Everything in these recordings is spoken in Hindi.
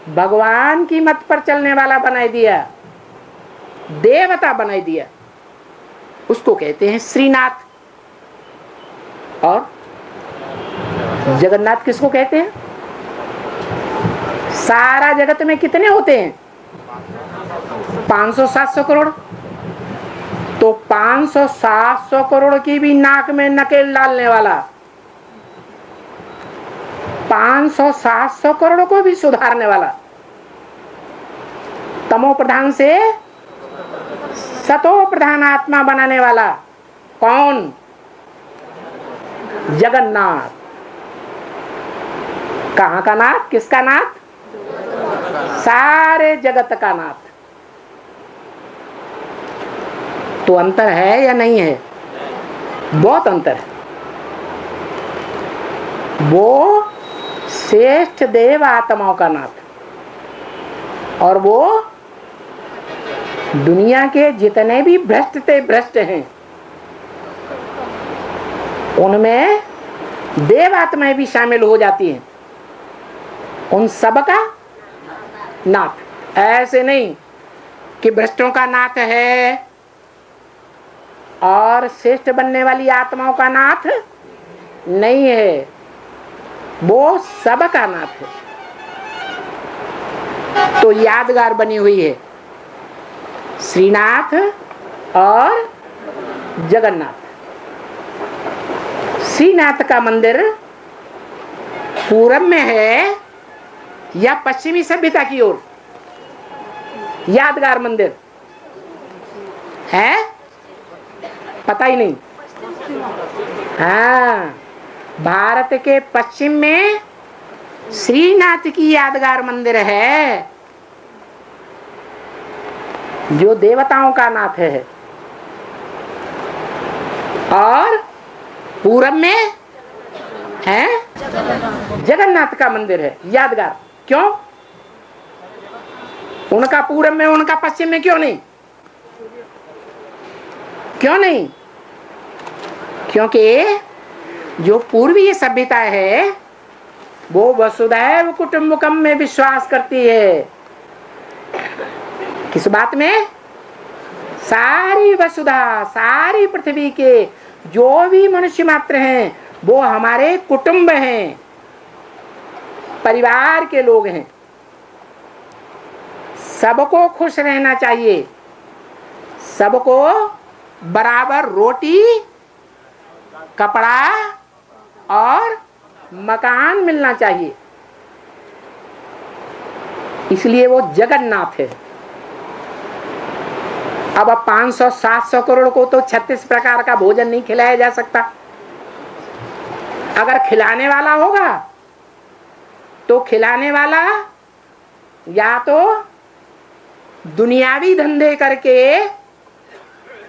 भगवान की मत पर चलने वाला बनाई दिया, देवता बनाई दिया, उसको कहते हैं श्रीनाथ। और जगन्नाथ किसको कहते हैं? सारा जगत में कितने होते हैं? 500-700 करोड़। तो 500-700 करोड़ की भी नाक में नकेल डालने वाला, 500-700 करोड़ को भी सुधारने वाला, तमो प्रधान से सतो प्रधान आत्मा बनाने वाला कौन? जगन्नाथ। कहाँ का नाथ? किसका नाथ? सारे जगत का नाथ। तो अंतर है या नहीं है? बहुत अंतर है। वो श्रेष्ठ देव आत्माओं का नाथ, और वो दुनिया के जितने भी भ्रष्ट थे भ्रष्ट हैं, उनमें देव आत्माएं भी शामिल हो जाती हैं, उन सब का नाथ। ऐसे नहीं कि भ्रष्टों का नाथ है और श्रेष्ठ बनने वाली आत्माओं का नाथ नहीं है, वो सब का नाथ है। तो यादगार बनी हुई है श्रीनाथ और जगन्नाथ। श्रीनाथ का मंदिर पूरब में है या पश्चिमी सभ्यता की ओर? यादगार मंदिर है? पता ही नहीं। हाँ, भारत के पश्चिम में श्रीनाथ की यादगार मंदिर है, जो देवताओं का नाथ है, और पूरब में है जगन्नाथ का मंदिर है यादगार। क्यों? उनका पूरब में, उनका पश्चिम में क्यों नहीं? क्यों नहीं? क्योंकि जो पूर्वीय सभ्यता है वो वसुधैव कुटुंबकम में विश्वास करती है। किस बात में? सारी वसुधा, सारी पृथ्वी के जो भी मनुष्य मात्र हैं वो हमारे कुटुंब हैं, परिवार के लोग हैं। सबको खुश रहना चाहिए, सबको बराबर रोटी, कपड़ा और मकान मिलना चाहिए। इसलिए वो जगन्नाथ है। अब 500-700 करोड़ को तो 36 प्रकार का भोजन नहीं खिलाया जा सकता। अगर खिलाने वाला होगा तो खिलाने वाला या तो दुनियावी धंधे करके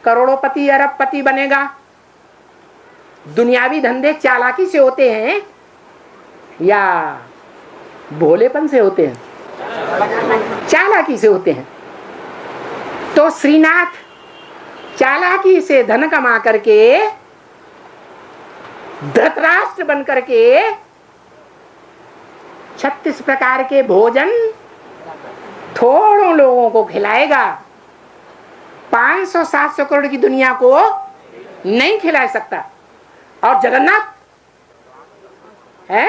करोड़पति अरबपति बनेगा। दुनियावी धंधे चालाकी से होते हैं या भोलेपन से होते हैं? चालाकी से होते हैं। तो श्रीनाथ चालाकी से धन कमा करके धृतराष्ट्र बन करके 36 प्रकार के भोजन थोड़ों लोगों को खिलाएगा, 500-700 करोड़ की दुनिया को नहीं खिला सकता। और जगन्नाथ है,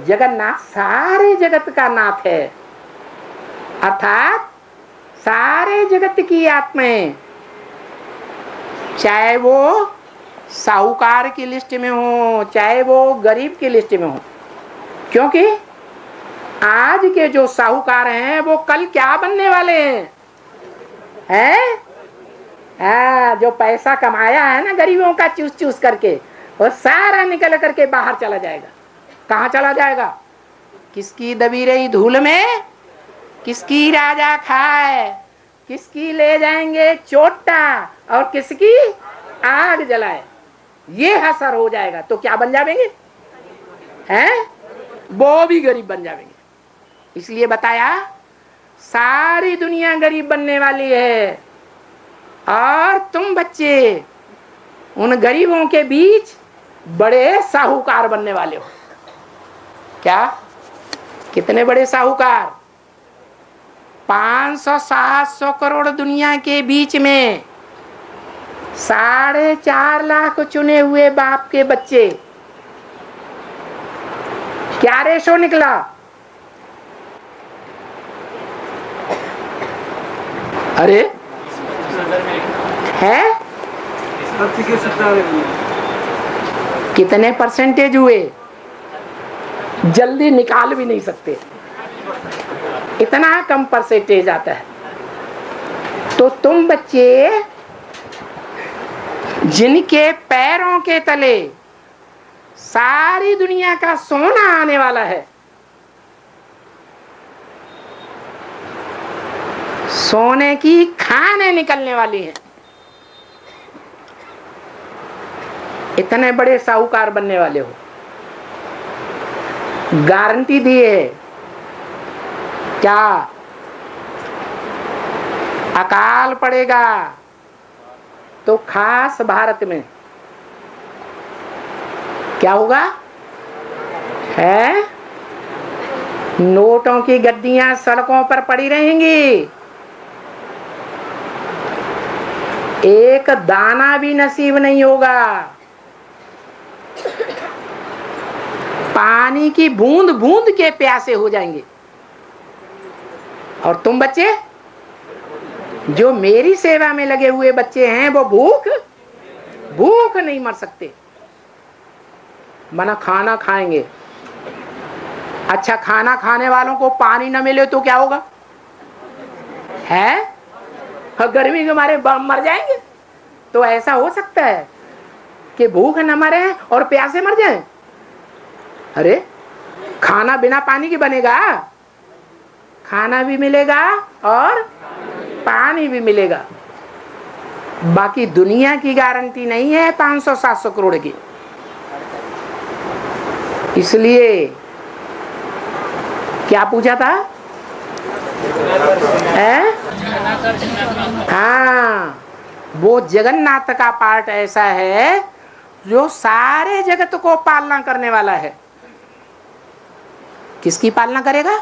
जगन्नाथ सारे जगत का नाथ है, अर्थात सारे जगत की आत्माएं, चाहे वो साहूकार की लिस्ट में हो, चाहे वो गरीब की लिस्ट में हो। क्योंकि आज के जो साहूकार हैं वो कल क्या बनने वाले हैं? जो पैसा कमाया है ना गरीबों का चूस चूस करके, वो सारा निकल करके बाहर चला जाएगा। कहाँ चला जाएगा? किसकी दबी रही धूल में किसकी राजा खाए, किसकी ले जाएंगे चोटा और किसकी आग जलाए, ये असर हो जाएगा। तो क्या बन जाएंगे? हैं? वो भी गरीब बन जाएंगे। इसलिए बताया सारी दुनिया गरीब बनने वाली है, और तुम बच्चे उन गरीबों के बीच बड़े साहूकार बनने वाले हो। क्या? कितने बड़े साहूकार, 500-700 करोड़ दुनिया के बीच में 4.5 लाख चुने हुए बाप के बच्चे, क्या रेशो निकला? अरे है कितने परसेंटेज हुए, जल्दी निकाल भी नहीं सकते, इतना कम परसेंटेज आता है। तो तुम बच्चे जिनके पैरों के तले सारी दुनिया का सोना आने वाला है, सोने की खानें निकलने वाली हैं, इतने बड़े साहूकार बनने वाले हो, गारंटी दी है। क्या अकाल पड़ेगा तो खास भारत में क्या होगा? है नोटों की गड्डियां सड़कों पर पड़ी रहेंगी, एक दाना भी नसीब नहीं होगा, पानी की बूंद बूंद के प्यासे हो जाएंगे। और तुम बच्चे जो मेरी सेवा में लगे हुए बच्चे हैं, वो भूख नहीं मर सकते, मना खाना खाएंगे। अच्छा, खाना खाने वालों को पानी न मिले तो क्या होगा? है गर्मी के मारे मर जाएंगे। तो ऐसा हो सकता है कि भूख न मरे और प्यासे मर जाएं? अरे खाना बिना पानी के बनेगा, खाना भी मिलेगा और पानी भी मिलेगा। बाकी दुनिया की गारंटी नहीं है 500-700 करोड़ की। इसलिए क्या पूछा था? हाँ, वो जगन्नाथ का पार्ट ऐसा है जो सारे जगत को पालना करने वाला है। किसकी पालना करेगा?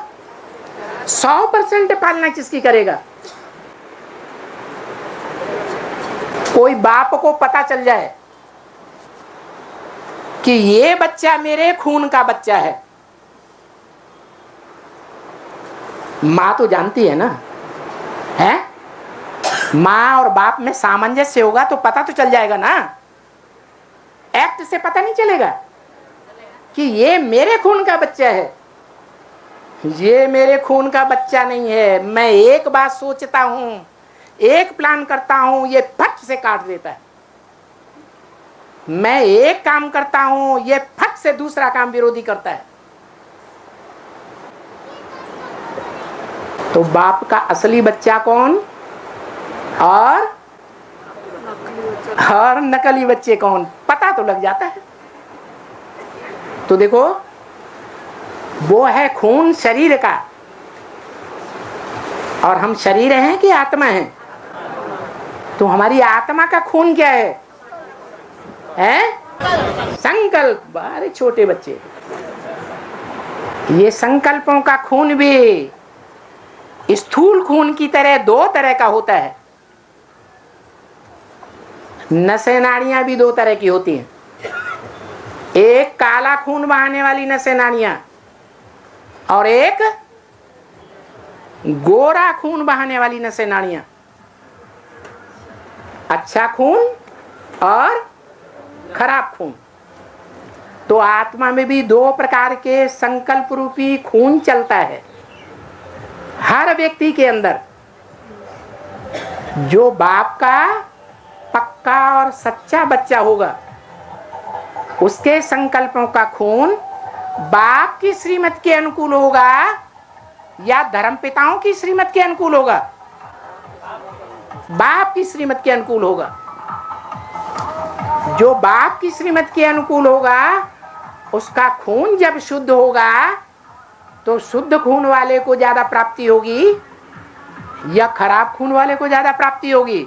100% पालना किसकी करेगा? कोई बाप को पता चल जाए कि ये बच्चा मेरे खून का बच्चा है, माँ तो जानती है ना, है? माँ और बाप में सामंजस्य होगा तो पता तो चल जाएगा ना। एक्ट से पता नहीं चलेगा कि ये मेरे खून का बच्चा है। ये मेरे खून का बच्चा नहीं है। मैं एक बात सोचता हूं, एक प्लान करता हूं, ये फट से काट देता है। मैं एक काम करता हूं, ये फट से दूसरा काम विरोधी करता है। तो बाप का असली बच्चा कौन और नकली बच्चे कौन, पता तो लग जाता है। तो देखो, वो है खून शरीर का, और हम शरीर हैं कि आत्मा है? तो हमारी आत्मा का खून क्या है? संकल्प। अरे छोटे बच्चे, ये संकल्पों का खून भी स्थूल खून की तरह 2 तरह का होता है। नसें नाड़ियां भी 2 तरह की होती हैं। एक काला खून बहाने वाली नसें नाड़ियां और एक गोरा खून बहाने वाली नसें नाड़ियां। अच्छा खून और खराब खून। तो आत्मा में भी 2 प्रकार के संकल्प रूपी खून चलता है हर व्यक्ति के अंदर। जो बाप का पक्का और सच्चा बच्चा होगा, उसके संकल्पों का खून बाप की श्रीमत के अनुकूल होगा या धर्मपिताओं की श्रीमत के अनुकूल होगा? बाप की श्रीमत के अनुकूल होगा। जो बाप की श्रीमत के अनुकूल होगा, उसका खून जब शुद्ध होगा तो शुद्ध खून वाले को ज्यादा प्राप्ति होगी या खराब खून वाले को ज्यादा प्राप्ति होगी?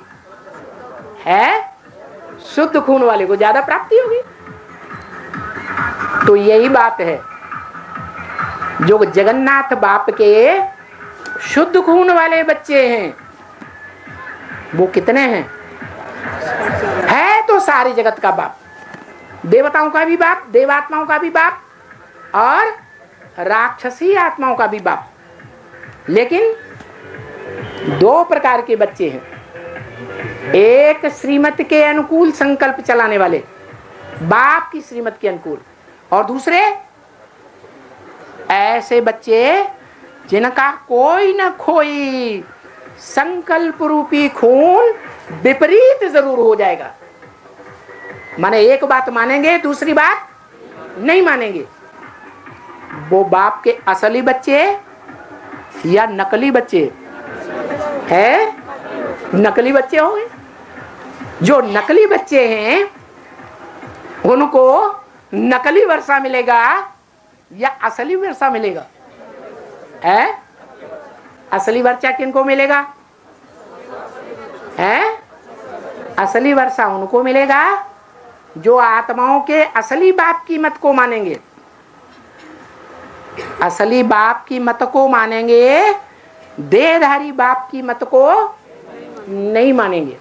है शुद्ध खून वाले को ज्यादा प्राप्ति होगी। तो यही बात है जो जगन्नाथ बाप के शुद्ध खून वाले बच्चे हैं, वो कितने हैं? है तो सारे जगत का बाप, देवताओं का भी बाप, देवात्माओं का भी बाप और राक्षसी आत्माओं का भी बाप। लेकिन दो प्रकार के बच्चे हैं, एक श्रीमत के अनुकूल संकल्प चलाने वाले, बाप की श्रीमत के अनुकूल, और दूसरे ऐसे बच्चे जिनका कोई न कोई संकल्प रूपी खून विपरीत जरूर हो जाएगा। माने एक बात मानेंगे, दूसरी बात नहीं मानेंगे। वो बाप के असली बच्चे या नकली बच्चे है? नकली बच्चे होंगे। जो नकली बच्चे हैं उनको नकली वर्षा मिलेगा या असली वर्षा मिलेगा? है? असली वर्षा किनको मिलेगा? है? असली वर्षा उनको मिलेगा जो आत्माओं के असली बाप की मत को मानेंगे। असली बाप की मत को मानेंगे, देहधारी बाप की मत को नहीं मानेंगे।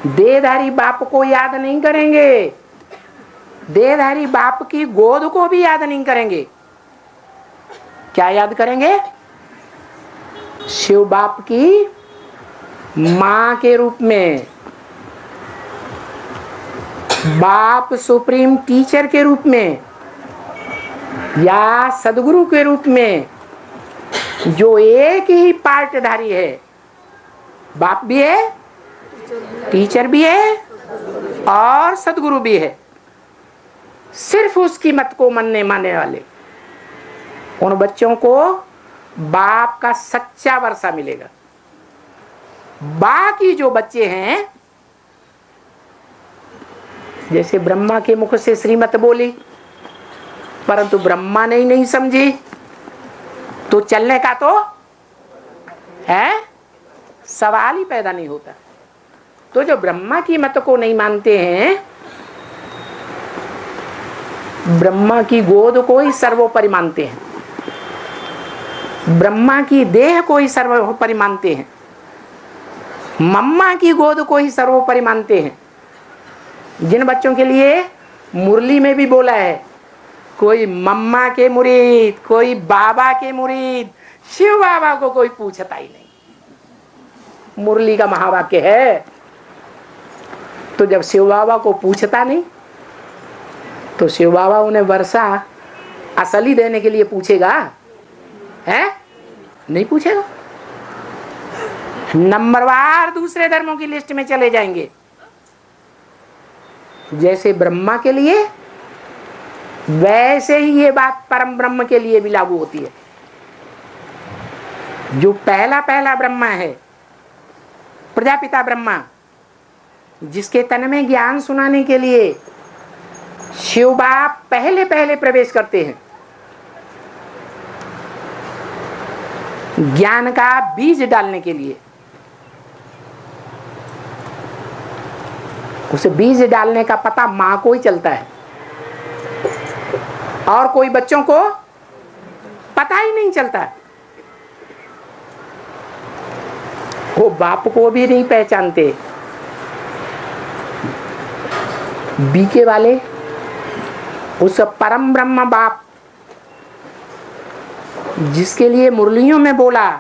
देहधारी बाप को याद नहीं करेंगे, देहधारी बाप की गोद को भी याद नहीं करेंगे। क्या याद करेंगे? शिव बाप की मां के रूप में, बाप सुप्रीम टीचर के रूप में या सदगुरु के रूप में, जो एक ही पार्टधारी है, बाप भी है, टीचर भी है और सदगुरु भी है। सिर्फ उसकी मत को मानने वाले उन बच्चों को बाप का सच्चा वर्षा मिलेगा। बाकी जो बच्चे हैं, जैसे ब्रह्मा के मुख से श्रीमत बोली परंतु ब्रह्मा ने ही नहीं समझी, तो चलने का तो है सवाल ही पैदा नहीं होता। तो जो ब्रह्मा की मत को नहीं मानते हैं, ब्रह्मा की गोद को ही सर्वोपरि मानते हैं, ब्रह्मा की देह को ही सर्वोपरि मानते हैं, मम्मा की गोद को ही सर्वोपरि मानते हैं। जिन बच्चों के लिए मुरली में भी बोला है, कोई मम्मा के मुरीद, कोई बाबा के मुरीद, शिव बाबा को कोई पूछता ही नहीं। मुरली का महावाक्य है। तो जब शिव बाबा को पूछता नहीं, तो शिव बाबा उन्हें वर्षा असली देने के लिए पूछेगा? है? नहीं पूछेगा। नंबरवार दूसरे धर्मों की लिस्ट में चले जाएंगे। जैसे ब्रह्मा के लिए, वैसे ही ये बात परम ब्रह्म के लिए भी लागू होती है। जो पहला पहला ब्रह्मा है, प्रजापिता ब्रह्मा, जिसके तन में ज्ञान सुनाने के लिए शिव बाप पहले पहले प्रवेश करते हैं, ज्ञान का बीज डालने के लिए। उसे बीज डालने का पता मां को ही चलता है और कोई बच्चों को पता ही नहीं चलता। वो बाप को भी नहीं पहचानते। बीके वाले उस परम ब्रह्म बाप जिसके लिए मुरलियों में बोला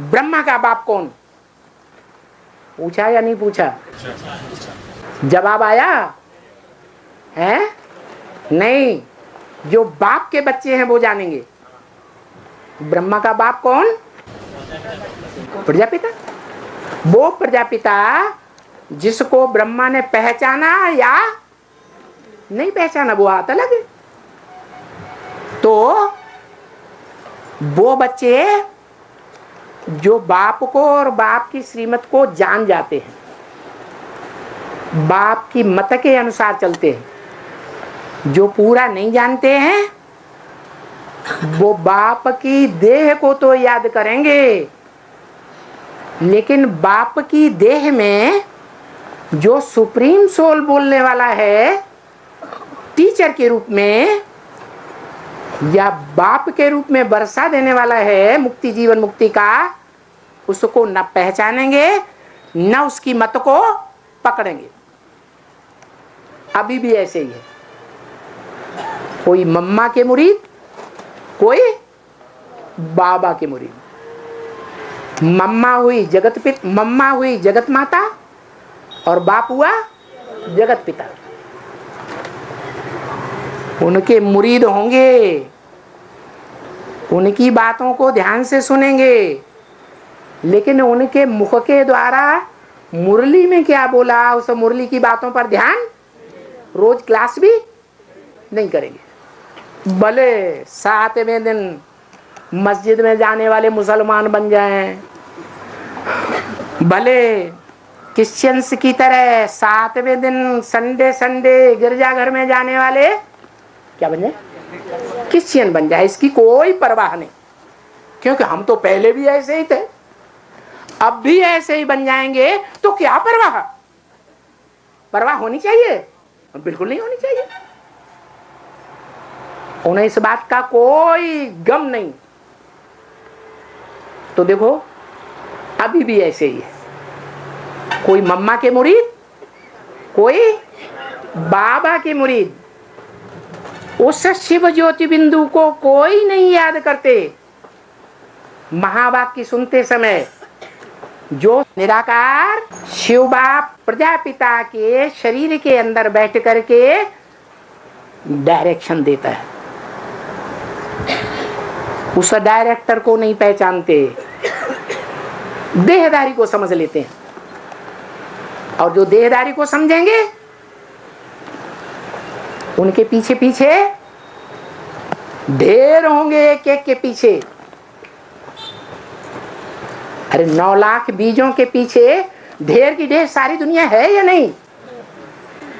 ब्रह्मा का बाप कौन, पूछा या नहीं पूछा? जवाब आया है? नहीं। जो बाप के बच्चे हैं वो जानेंगे ब्रह्मा का बाप कौन, प्रजापिता। वो प्रजापिता जिसको ब्रह्मा ने पहचाना या नहीं पहचाना, वो आता अलग है। तो वो बच्चे जो बाप को और बाप की श्रीमत को जान जाते हैं, बाप की मत के अनुसार चलते हैं। जो पूरा नहीं जानते हैं वो बाप की देह को तो याद करेंगे, लेकिन बाप की देह में जो सुप्रीम सोल बोलने वाला है टीचर के रूप में, या बाप के रूप में वर्षा देने वाला है मुक्ति, जीवन मुक्ति का, उसको न पहचानेंगे न उसकी मत को पकड़ेंगे। अभी भी ऐसे ही है, कोई मम्मा के मुरीद, कोई बाबा के मुरीद। मम्मा हुई जगत माता और बाप हुआ जगत पिता। उनके मुरीद होंगे, उनकी बातों को ध्यान से सुनेंगे, लेकिन उनके मुख के द्वारा मुरली में क्या बोला उस मुरली की बातों पर ध्यान रोज क्लास भी नहीं करेंगे। भले 7वें दिन मस्जिद में जाने वाले मुसलमान बन जाएं, भले क्रिश्चियंस की तरह 7वें दिन संडे गिरजाघर में जाने वाले क्या बन जाए, क्रिश्चियन बन जाए, इसकी कोई परवाह नहीं, क्योंकि हम तो पहले भी ऐसे ही थे, अब भी ऐसे ही बन जाएंगे, तो क्या परवाह। परवाह होनी चाहिए? बिल्कुल नहीं होनी चाहिए। उन्हें इस बात का कोई गम नहीं। तो देखो अभी भी ऐसे ही है, कोई मम्मा के मुरीद, कोई बाबा के मुरीद। उस शिव ज्योति बिंदु को कोई नहीं याद करते। महावाक्य सुनते समय जो निराकार शिव बाप प्रजापिता के शरीर के अंदर बैठ करके डायरेक्शन देता है, उस डायरेक्टर को नहीं पहचानते, देहदारी को समझ लेते हैं। और जो देहदारी को समझेंगे उनके पीछे पीछे ढेर होंगे, एक एक के पीछे। अरे 9 लाख बीजों के पीछे ढेर की ढेर सारी दुनिया है या नहीं?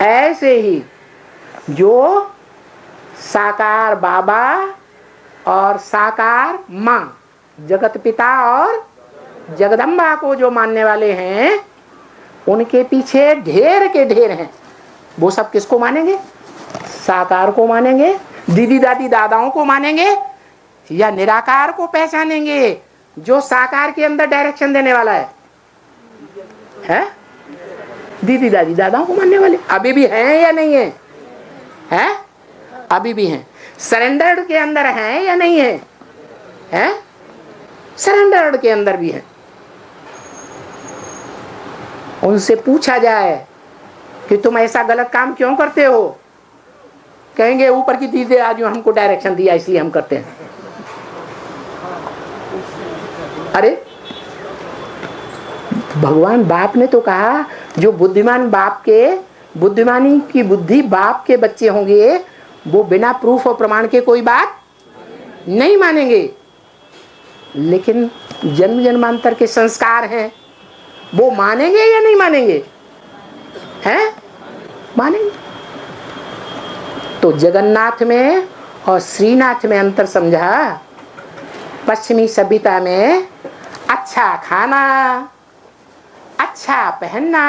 ऐसे ही जो साकार बाबा और साकार मां, जगत पिता और जगदम्बा को जो मानने वाले हैं, उनके पीछे ढेर के ढेर हैं। वो सब किसको मानेंगे? साकार को मानेंगे, दीदी दादी दादाओं को मानेंगे, या निराकार को पहचानेंगे जो साकार के अंदर डायरेक्शन देने वाला है? दीदी दादी दादाओं को मानने वाले अभी भी हैं या नहीं है? हैं? अभी भी हैं। सरेंडर्ड के अंदर हैं या नहीं है? हैं? सरेंडर्ड के अंदर भी हैं। उनसे पूछा जाए कि तुम ऐसा गलत काम क्यों करते हो, कहेंगे ऊपर की दीदी आज हमको डायरेक्शन दिया इसलिए हम करते हैं। अरे भगवान बाप ने तो कहा जो बुद्धिमान बाप के, बुद्धिमानी की बुद्धि बाप के बच्चे होंगे, वो बिना प्रूफ और प्रमाण के कोई बात नहीं मानेंगे। लेकिन जन्म जन्मांतर के संस्कार हैं, वो मानेंगे या नहीं मानेंगे? हैं? मानेंगे। तो जगन्नाथ में और श्रीनाथ में अंतर समझा। पश्चिमी सभ्यता में अच्छा खाना, अच्छा पहनना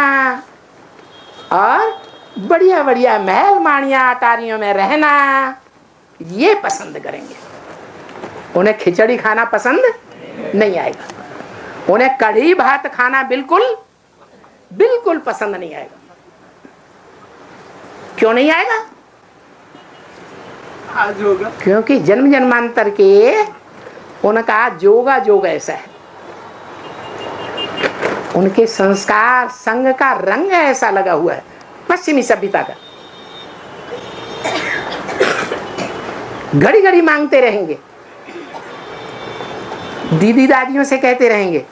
और बढ़िया बढ़िया महल माड़ियां अटारियों में रहना, ये पसंद करेंगे। उन्हें खिचड़ी खाना पसंद नहीं आएगा, उन्हें कढ़ी भात खाना बिल्कुल बिल्कुल पसंद नहीं आएगा। क्यों नहीं आएगा? आज होगा, क्योंकि जन्म जन्मांतर के उनका जोगा जोग ऐसा है, उनके संस्कार संग का रंग ऐसा लगा हुआ है पश्चिमी सभ्यता का। घड़ी घड़ी मांगते रहेंगे, दीदी दादियों से कहते रहेंगे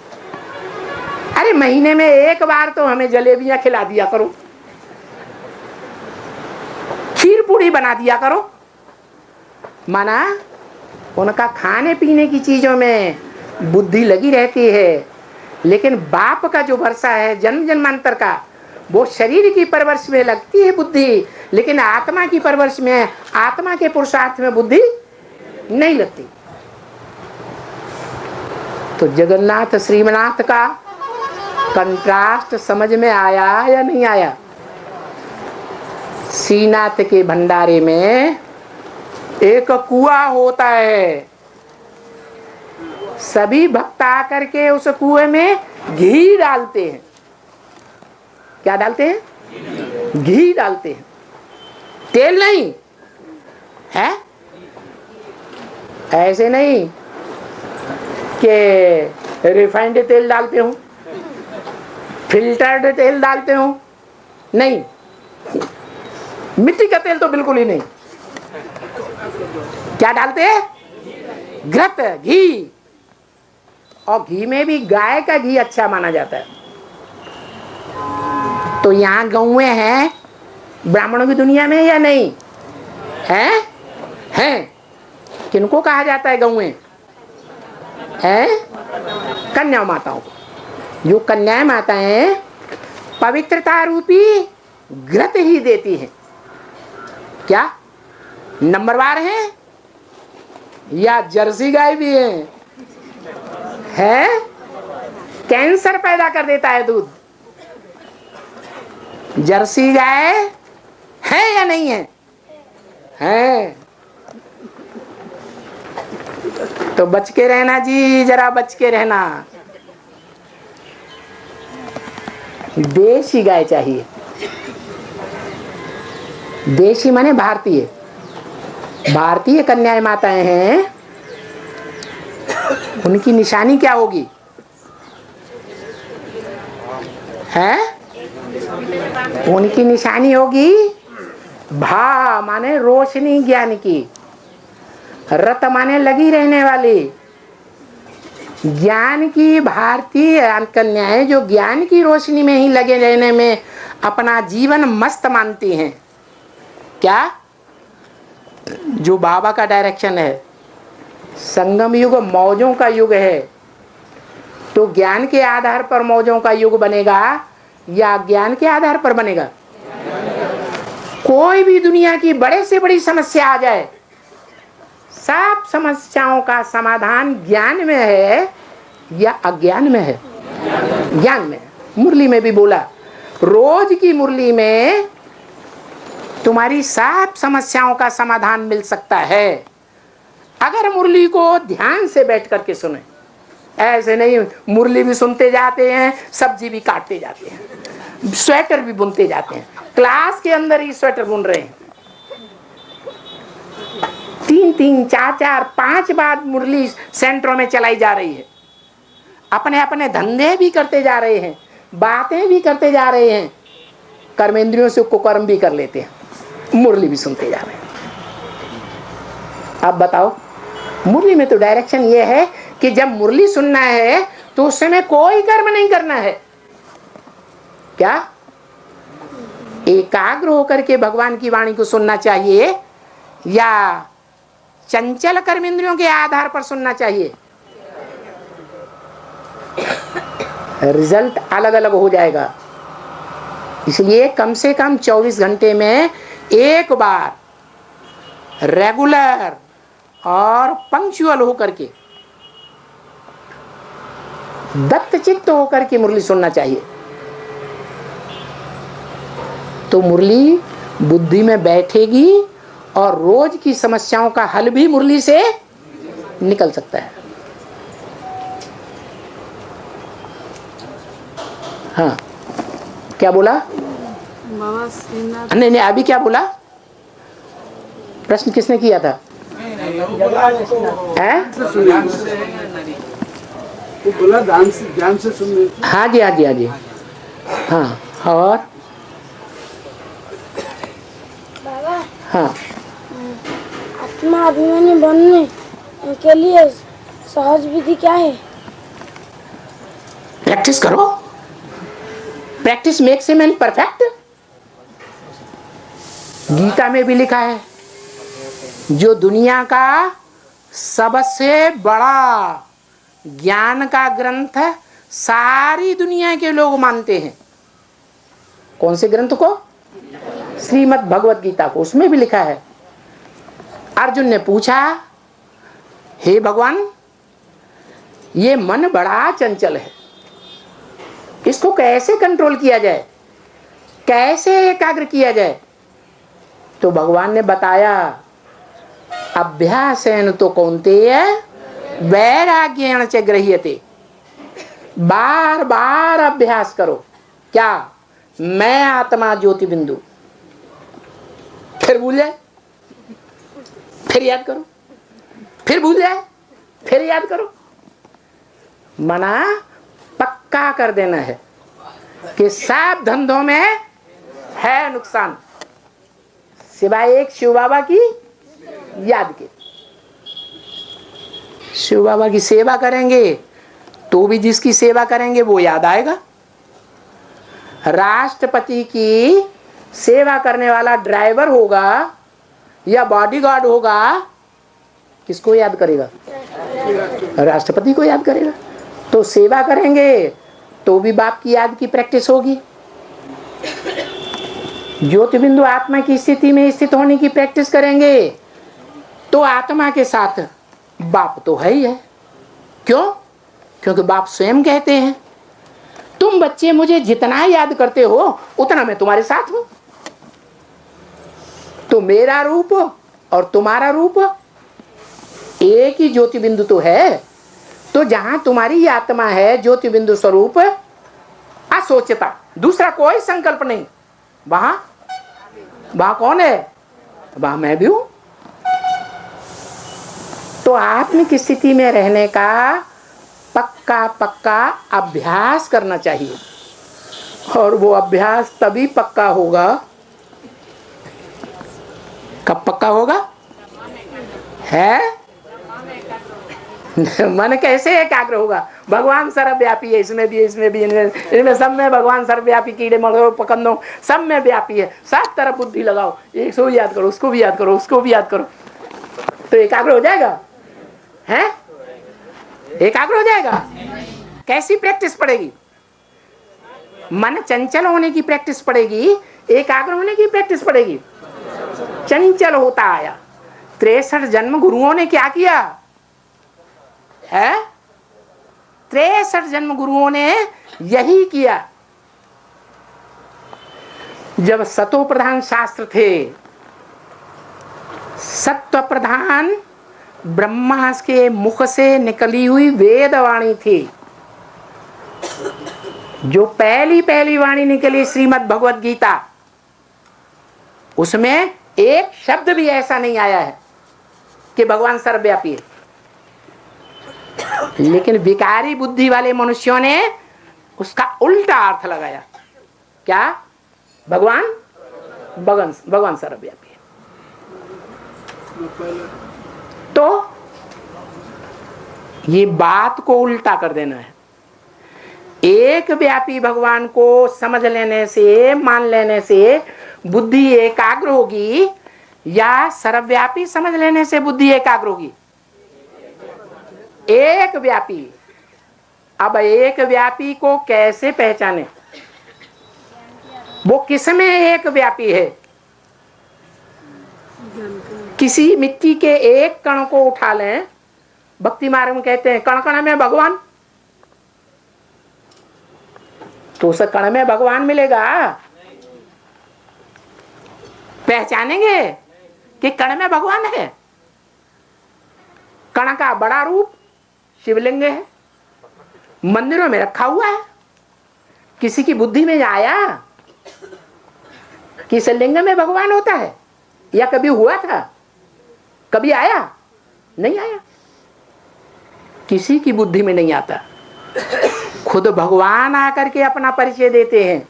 अरे महीने में एक बार तो हमें जलेबियां खिला दिया करो, खीर पूड़ी बना दिया करो। माना उनका खाने पीने की चीजों में बुद्धि लगी रहती है, लेकिन बाप का जो भरोसा है जन्म जन्मांतर का, वो शरीर की परवरिश में लगती है बुद्धि, लेकिन आत्मा की परवरिश में, आत्मा के पुरुषार्थ में बुद्धि नहीं लगती। तो जगन्नाथ श्रीनाथ का कंट्रास्ट समझ में आया या नहीं आया? श्रीनाथ के भंडारे में एक कुआं होता है, सभी भक्त आकर के उस कुएं में घी डालते हैं। क्या डालते हैं? घी डालते हैं, तेल नहीं है। ऐसे नहीं कि रिफाइंड तेल डालते हो, फिल्टर्ड तेल डालते हो, नहीं, मिट्टी का तेल तो बिल्कुल ही नहीं। क्या डालते हैं? घृत, घी। और घी में भी गाय का घी अच्छा माना जाता है। तो यहाँ गौएं हैं ब्राह्मणों की दुनिया में या नहीं है? हैं। किनको कहा जाता है गौएं? हैं? कन्या माताओं को। जो कन्याएं माताएं पवित्रता रूपी घृत ही देती हैं। क्या नंबरवार हैं या जर्सी गाय भी है? कैंसर पैदा कर देता है दूध। जर्सी गाय है या नहीं है? है। तो बच के रहना जी, जरा बच के रहना। देशी गाय चाहिए। देशी माने भारतीय। भारतीय कन्याएं माताएं हैं, उनकी निशानी क्या होगी? है? उनकी निशानी होगी भा माने रोशनी ज्ञान की, रत माने लगी रहने वाली। ज्ञान की भारतीय कन्याएं जो ज्ञान की रोशनी में ही लगे रहने में अपना जीवन मस्त मानती हैं। क्या? जो बाबा का डायरेक्शन है, संगम युग मौजों का युग है, तो ज्ञान के आधार पर मौजों का युग बनेगा या ज्ञान के आधार पर बनेगा? कोई भी दुनिया की बड़े से बड़ी समस्या आ जाए, सब समस्याओं का समाधान ज्ञान में है या अज्ञान में है? ज्ञान में। मुरली में भी बोला, रोज की मुरली में तुम्हारी सब समस्याओं का समाधान मिल सकता है अगर मुरली को ध्यान से बैठ करके सुने। ऐसे नहीं मुरली भी सुनते जाते हैं, सब्जी भी काटते जाते हैं, स्वेटर भी बुनते जाते हैं, क्लास के अंदर ही स्वेटर बुन रहे हैं। 3-3, 4-4, 5 बार मुरली सेंटरों में चलाई जा रही है। अपने अपने धंधे भी करते जा रहे हैं, बातें भी करते जा रहे हैं, कर्मेंद्रियों से कुकर्म भी कर लेते हैं, मुरली भी सुनते जा रहे हैं। अब बताओ, मुरली में तो डायरेक्शन ये है कि जब मुरली सुनना है तो उस समय कोई कर्म नहीं करना है। क्या? एकाग्र होकर के भगवान की वाणी को सुनना चाहिए या चंचल कर्मेंद्रियों के आधार पर सुनना चाहिए? रिजल्ट अलग अलग हो जाएगा। इसलिए कम से कम 24 घंटे में एक बार रेगुलर और पंक्चुअल होकर के, दत्तचित्त होकर के मुरली सुनना चाहिए। तो मुरली बुद्धि में बैठेगी और रोज की समस्याओं का हल भी मुरली से निकल सकता है। हाँ, क्या बोला? नहीं, अभी क्या बोला? प्रश्न किसने किया था? वो बोला ध्यान से सुनने। हाँ जी, हाँ जी, हाँ जी। हाँ, और बाबा, हाँ, आत्मा अभिमानी बनने के लिए सहज विधि क्या है? प्रैक्टिस करो। Practice makes a man perfect. Gita में भी लिखा है, जो दुनिया का सबसे बड़ा ज्ञान का ग्रंथ सारी दुनिया के लोग मानते हैं। कौन से ग्रंथ को? श्रीमद् भगवत गीता को। उसमें भी लिखा है, अर्जुन ने पूछा, हे भगवान, ये मन बड़ा चंचल है, इसको कैसे कंट्रोल किया जाए, कैसे एकाग्र किया जाए? तो भगवान ने बताया अभ्यासेन तो कौन्तेय वैराग्येण च गृह्यते। बार बार अभ्यास करो। क्या? मैं आत्मा ज्योति बिंदु। फिर भूल जाए, फिर याद करो, फिर भूल जाए, फिर याद करो। मना पक्का कर देना है कि सब धंधों में है नुकसान, सिवाय एक शिव बाबा की याद के। शिव बाबा की सेवा करेंगे तो भी जिसकी सेवा करेंगे वो याद आएगा। राष्ट्रपति की सेवा करने वाला ड्राइवर होगा या बॉडीगार्ड होगा, किसको याद करेगा? राष्ट्रपति को याद करेगा। तो सेवा करेंगे तो भी बाप की याद की प्रैक्टिस होगी। ज्योति बिंदु आत्मा की स्थिति में स्थित होने की प्रैक्टिस करेंगे तो आत्मा के साथ बाप तो है ही है। क्यों? क्योंकि बाप स्वयं कहते हैं, तुम बच्चे मुझे जितना याद करते हो उतना मैं तुम्हारे साथ हूं। तो मेरा रूप और तुम्हारा रूप एक ही ज्योति बिंदु तो है। तो जहां तुम्हारी आत्मा है ज्योति बिंदु स्वरूप असोचता, दूसरा कोई संकल्प नहीं, वहां कौन है? वहां मैं भी हूं। तो आत्मिक स्थिति में रहने का पक्का अभ्यास करना चाहिए। और वो अभ्यास तभी पक्का होगा, कब पक्का होगा? है मन कैसे एकाग्र होगा? भगवान सर्वव्यापी है, इसमें भी, इसमें भी, इनमें सब में भगवान सर्वव्यापी, कीड़े मकोड़े पकड़ो सब में व्यापी है। सब तरफ बुद्धि लगाओ, एक सो याद करो, उसको भी याद करो, उसको भी याद करो, तो एकाग्र हो जाएगा। है? एकाग्र हो जाएगा। कैसी प्रैक्टिस पड़ेगी? मन चंचल होने की प्रैक्टिस पड़ेगी, एकाग्र होने की प्रैक्टिस पड़ेगी। चंचल होता आया। 63 जन्म गुरुओं ने क्या किया है? 63 जन्म गुरुओं ने यही किया। जब सतो प्रधान शास्त्र थे, सत्व प्रधान ब्रह्मा के मुख से निकली हुई वेदवाणी थी। जो पहली वाणी निकली श्रीमद् भगवद गीता, उसमें एक शब्द भी ऐसा नहीं आया है कि भगवान सर्वव्यापी है। लेकिन विकारी बुद्धि वाले मनुष्यों ने उसका उल्टा अर्थ लगाया। क्या? भगवान सर्वव्यापी है। तो ये बात को उल्टा कर देना है। एक व्यापी भगवान को समझ लेने से, मान लेने से बुद्धि एकाग्र होगी, या सर्वव्यापी समझ लेने से बुद्धि एकाग्र होगी? एक व्यापी। अब एक व्यापी को कैसे पहचाने? वो किसमें एक व्यापी है? किसी मिट्टी के एक कण को उठा लें, भक्ति मार्ग में कहते हैं कण कण में भगवान, तो उस कण में भगवान मिलेगा। पहचानेंगे कि कण में भगवान है। कण का बड़ा रूप शिवलिंग है, मंदिरों में रखा हुआ है। किसी की बुद्धि में आया कि इस लिंग में भगवान होता है? या कभी हुआ था? कभी आया? नहीं आया। किसी की बुद्धि में नहीं आता। खुद भगवान आकर के अपना परिचय देते हैं।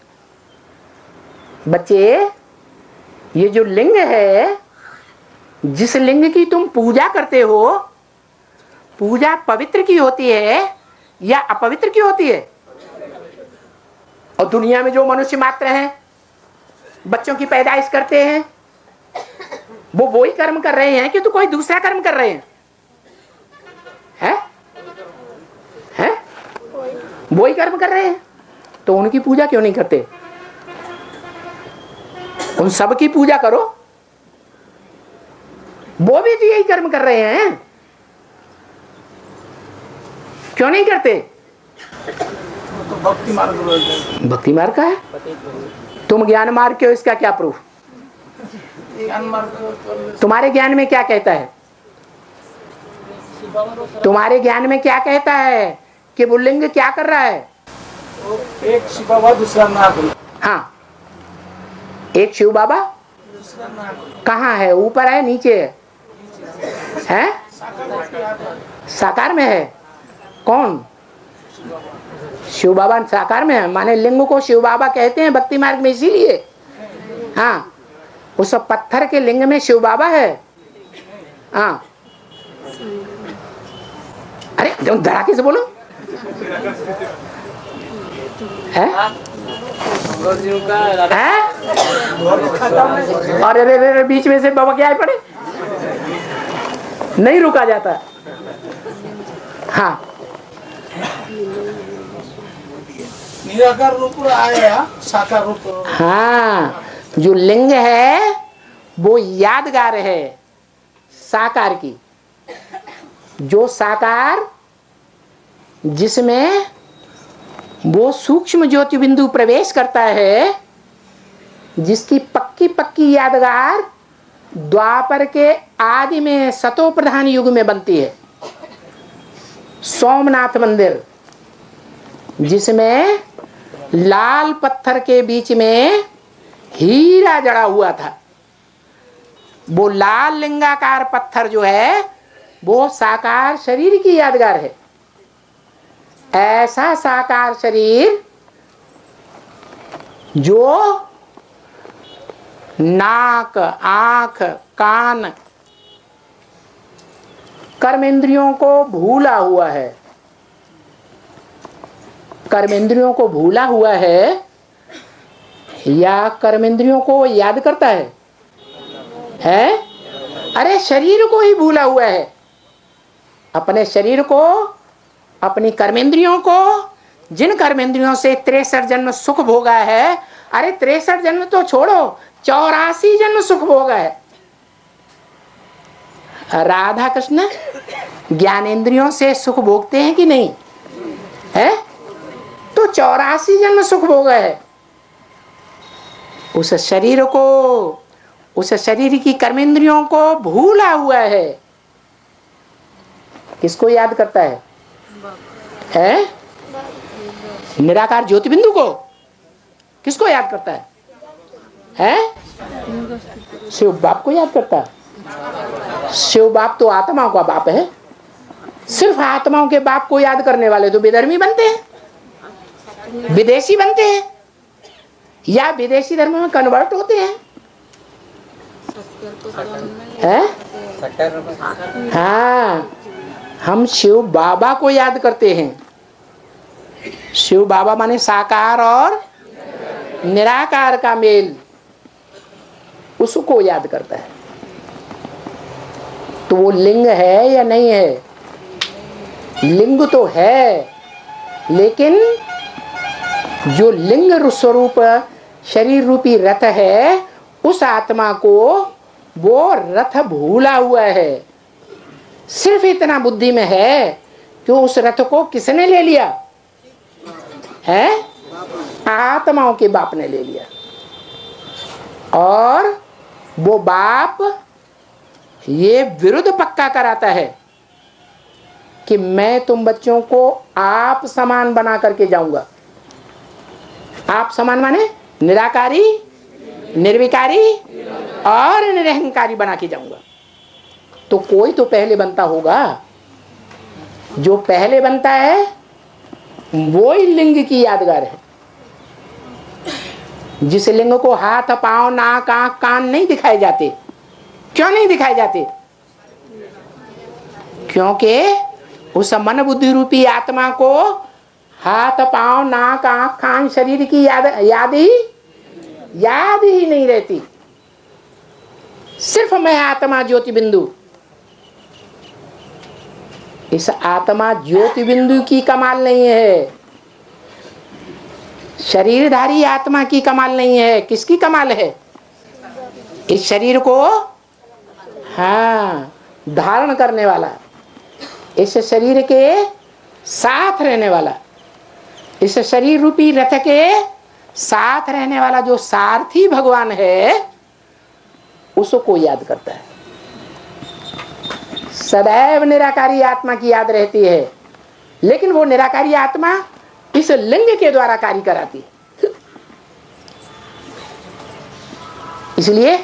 बच्चे, ये जो लिंग है, जिस लिंग की तुम पूजा करते हो, पूजा पवित्र की होती है या अपवित्र की होती है? और दुनिया में जो मनुष्य मात्र हैं, बच्चों की पैदाइश करते हैं, वो वही कर्म कर रहे हैं कि तो कोई दूसरा कर्म कर रहे हैं? हैं? वही कर्म कर रहे हैं, तो उनकी पूजा क्यों नहीं करते? उन सब की पूजा करो, वो भी तो यही कर्म कर रहे हैं, क्यों नहीं करते? तो भक्ति मार्ग बोलते हैं। भक्ति मार्ग का है, तुम ज्ञान मार्ग के हो, इसका क्या प्रूफ? ज्ञान मार्ग तुम्हारे ज्ञान में क्या कहता है? तुम्हारे ज्ञान में क्या कहता है कि वो लिंग क्या कर रहा है? एक शिव बाबा दूसरा नाग। हाँ, एक शिव बाबा दूसरा नाग कहाँ है? ऊपर है, नीचे है? साकार में है। कौन? शिव बाबा साकार में है। माने लिंग को शिव बाबा कहते हैं भक्ति मार्ग में, इसीलिए। हाँ, उस पत्थर के लिंग में शिव बाबा है। हाँ, अरे धड़ाके से बोलो। है? और अरे बीच में से बाबा क्या पड़े, नहीं रुका जाता। हाँ, निराकार रूप आया, साकार रूप। हाँ, जो लिंग है वो यादगार है साकार की। जो साकार जिसमें वो सूक्ष्म ज्योति बिंदु प्रवेश करता है, जिसकी पक्की पक्की यादगार द्वापर के आदि में सतो प्रधान युग में बनती है। सोमनाथ मंदिर, जिसमें लाल पत्थर के बीच में हीरा जड़ा हुआ था, वो लाल लिंगाकार पत्थर जो है वो साकार शरीर की यादगार है। ऐसा साकार शरीर जो नाक, आंख, कान, कर्मेंद्रियों को भूला हुआ है, कर्मेंद्रियों को भूला हुआ है या कर्मेंद्रियों को याद करता है? अरे शरीर को ही भूला हुआ है, अपने शरीर को, अपनी कर्मेंद्रियों को, जिन कर्मेंद्रियों से 63 जन्म सुख भोगा है। अरे 63 जन्म तो छोड़ो, 84 जन्म सुख भोगा है। राधा कृष्ण ज्ञानेंद्रियों से सुख भोगते हैं कि नहीं? है तो 84 जन्म सुख भोगा है। उस शरीर को, उस शरीर की कर्मेंद्रियों को भूला हुआ है। किसको याद करता है? निराकार ज्योति बिंदु को। किसको याद करता है? शिव बाप को याद करता है। शिव बाप तो आत्माओं का बाप है। सिर्फ आत्माओं के बाप को याद करने वाले तो विधर्मी बनते हैं, विदेशी बनते हैं, या विदेशी धर्म में कन्वर्ट होते हैं। हाँ, हम शिव बाबा को याद करते हैं। शिव बाबा माने साकार और निराकार का मेल, उसको याद करता है। तो वो लिंग है या नहीं है? लिंग तो है, लेकिन जो लिंग स्वरूप शरीर रूपी रथ है, उस आत्मा को वो रथ भूला हुआ है। सिर्फ इतना बुद्धि में है कि उस रथ को किसने ले लिया है? आत्माओं के बाप ने ले लिया। और वो बाप ये विरुद्ध पक्का कराता है कि मैं तुम बच्चों को आप समान बना करके जाऊंगा। आप समान माने निराकारी, निर्विकारी और निरहंकारी बना के जाऊंगा। तो कोई तो पहले बनता होगा। जो पहले बनता है वो ही लिंग की यादगार है। जिस लिंग को हाथ, पांव, नाक, आंख, कान नहीं दिखाए जाते। क्यों नहीं दिखाए जाते? क्योंकि उस मन बुद्धि रूपी आत्मा को हाथ, पांव, नाक, आंख, कान, शरीर की याद ही नहीं रहती। सिर्फ मैं आत्मा ज्योति बिंदु, इस आत्मा ज्योति बिंदु की कमाल नहीं है, शरीरधारी आत्मा की कमाल नहीं है। किसकी कमाल है? इस शरीर को हाँ धारण करने वाला, इस शरीर के साथ रहने वाला, इस शरीर रूपी रथ के साथ रहने वाला जो सारथी भगवान है, उसको याद करता है। सदैव निराकारी आत्मा की याद रहती है, लेकिन वो निराकारी आत्मा इस लिंग के द्वारा कार्य कराती है। इसलिए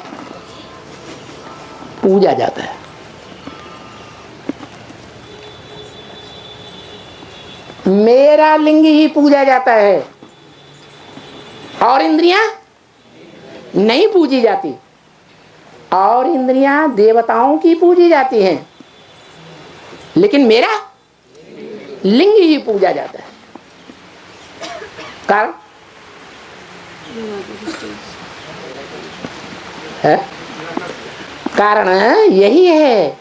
पूजा जाता है। मेरा लिंग ही पूजा जाता है और इंद्रियां नहीं पूजी जाती, और इंद्रियां देवताओं की पूजी जाती हैं, लेकिन मेरा लिंग ही पूजा जाता है। कारण है, कारण यही है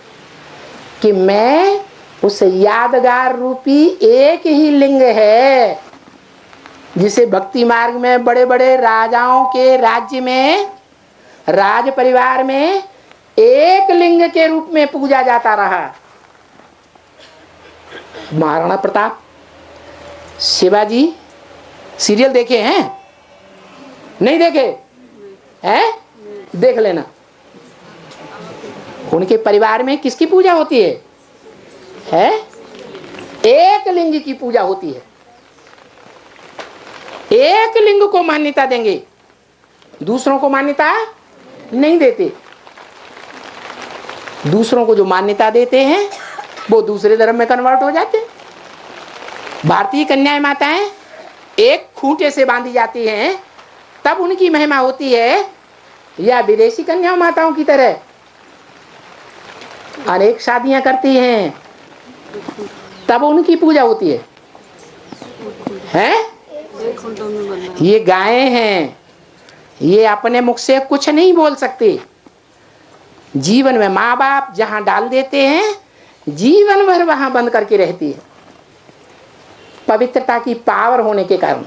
कि मैं उस यादगार रूपी एक ही लिंग है, जिसे भक्ति मार्ग में बड़े बड़े राजाओं के राज्य में, राज परिवार में एक लिंग के रूप में पूजा जाता रहा। महाराणा प्रताप, शिवाजी सीरियल देखे हैं? नहीं देखे हैं? देख लेना। उनके परिवार में किसकी पूजा होती है? एक लिंग की पूजा होती है। एक लिंग को मान्यता देंगे, दूसरों को मान्यता नहीं देते। दूसरों को जो मान्यता देते हैं वो दूसरे धर्म में कन्वर्ट हो जाते हैं। भारतीय कन्याएं माताएं एक खूंटे से बांधी जाती हैं, तब उनकी महिमा होती है, या विदेशी कन्या माताओं की तरह अनेक शादियां करती हैं तब उनकी पूजा होती है? ये गायें हैं, ये अपने मुख से कुछ नहीं बोल सकते। जीवन में माँ बाप जहां डाल देते हैं, जीवन भर वहां बंद करके रहती है, पवित्रता की पावर होने के कारण।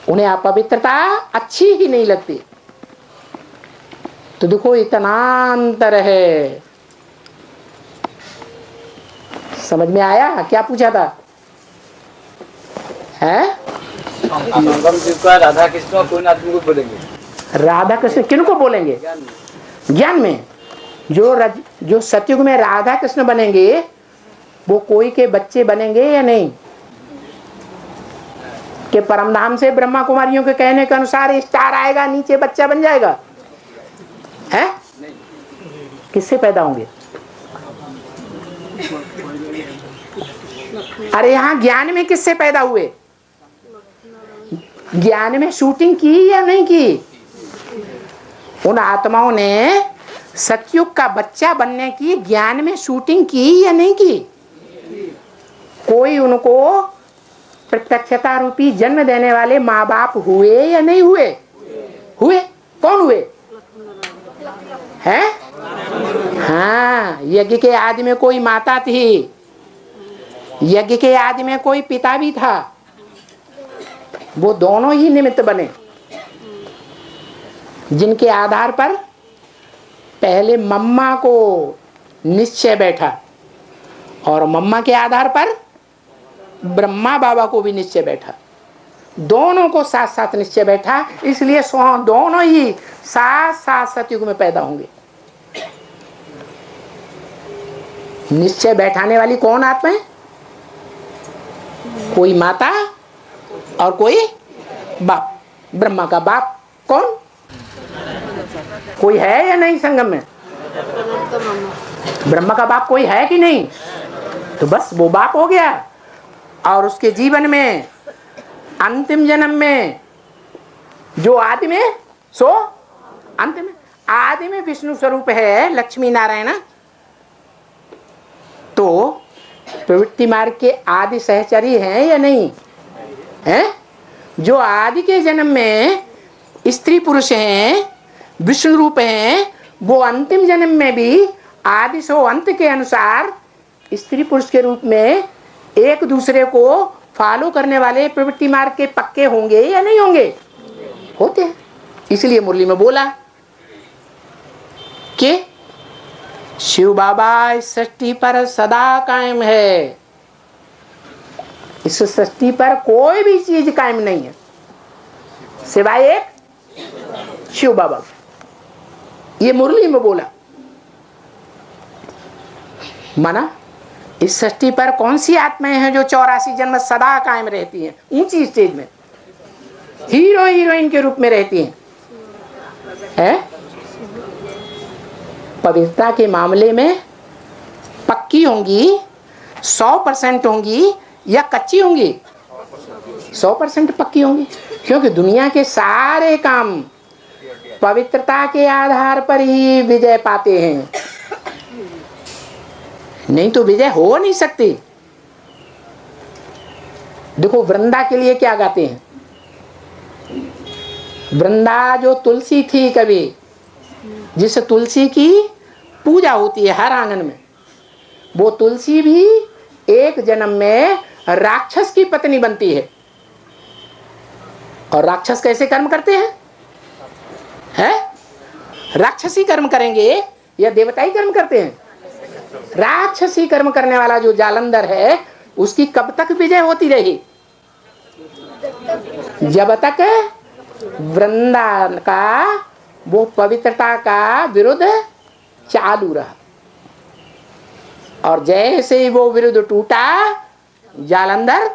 उन्हें अपवित्रता अच्छी ही नहीं लगती। तो देखो इतना अंतर है। समझ में आया क्या पूछा था? संगम जी का राधा कृष्ण कौन आदमी को बोलेंगे? राधा कृष्ण किन को बोलेंगे? ज्ञान में जो सतयुग में राधा कृष्ण बनेंगे, वो कोई के बच्चे बनेंगे या नहीं? कि परमधाम से ब्रह्मा कुमारियों के कहने के अनुसार स्टार आएगा, नीचे बच्चा बन जाएगा? है? किससे पैदा होंगे? अरे यहाँ ज्ञान में किससे पैदा हुए? ज्ञान में शूटिंग की या नहीं की? उन आत्माओं ने सतयुग का बच्चा बनने की ज्ञान में शूटिंग की या नहीं की? कोई उनको प्रत्यक्षता रूपी जन्म देने वाले माँ बाप हुए या नहीं हुए? हुए। कौन हुए? हैं? हाँ, यज्ञ के आदि में कोई माता थी, यज्ञ के आदि में कोई पिता भी था। वो दोनों ही निमित्त बने, जिनके आधार पर पहले मम्मा को निश्चय बैठा, और मम्मा के आधार पर ब्रह्मा बाबा को भी निश्चय बैठा। दोनों को साथ साथ निश्चय बैठा, इसलिए दोनों ही साथ साथ सतयुग में पैदा होंगे। निश्चय बैठाने वाली कौन आत्मा है? कोई माता और कोई बाप। ब्रह्मा का बाप कौन? कोई है या नहीं संगम में? ब्रह्मा का बाप कोई है कि नहीं? तो बस वो बाप हो गया। और उसके जीवन में अंतिम जन्म में जो आदि में सो अंत में, आदि में विष्णु स्वरूप है लक्ष्मी नारायण। तो प्रवृत्ति मार्ग के आदि सहचरी हैं या नहीं हैं? जो आदि के जन्म में स्त्री पुरुष हैं, विष्णु रूप हैं, वो अंतिम जन्म में भी आदि सो अंत के अनुसार स्त्री पुरुष के रूप में एक दूसरे को फॉलो करने वाले प्रवृत्ति मार्ग के पक्के होंगे या नहीं होंगे? होते हैं। इसलिए मुरली में बोला कि शिव बाबा इस सृष्टि पर सदा कायम है। इस सृष्टि पर कोई भी चीज कायम नहीं है सिवाय एक शिव बाबा। ये मुरली में बोला। माना इस सृष्टि पर कौन सी आत्माएं हैं जो 84 जन्म सदा कायम रहती हैं, ऊंची स्टेज में हीरो हीरोइन के रूप में रहती हैं? है? पवित्रता के मामले में पक्की होंगी, 100% होंगी या कच्ची होंगी? 100% पक्की होंगी, क्योंकि दुनिया के सारे काम पवित्रता के आधार पर ही विजय पाते हैं, नहीं तो विजय हो नहीं सकती। देखो वृंदा के लिए क्या गाते हैं? वृंदा जो तुलसी थी, कभी जिस तुलसी की पूजा होती है हर आंगन में, वो तुलसी भी एक जन्म में राक्षस की पत्नी बनती है। और राक्षस कैसे कर्म करते हैं? राक्षसी कर्म करेंगे या देवताई कर्म करते हैं? राक्षसी कर्म करने वाला जो जालंधर है उसकी कब तक विजय होती रही? जब तक वृंदावन का वो पवित्रता का विरुद्ध चालू रहा, और जैसे ही वो विरुद्ध टूटा जालंधर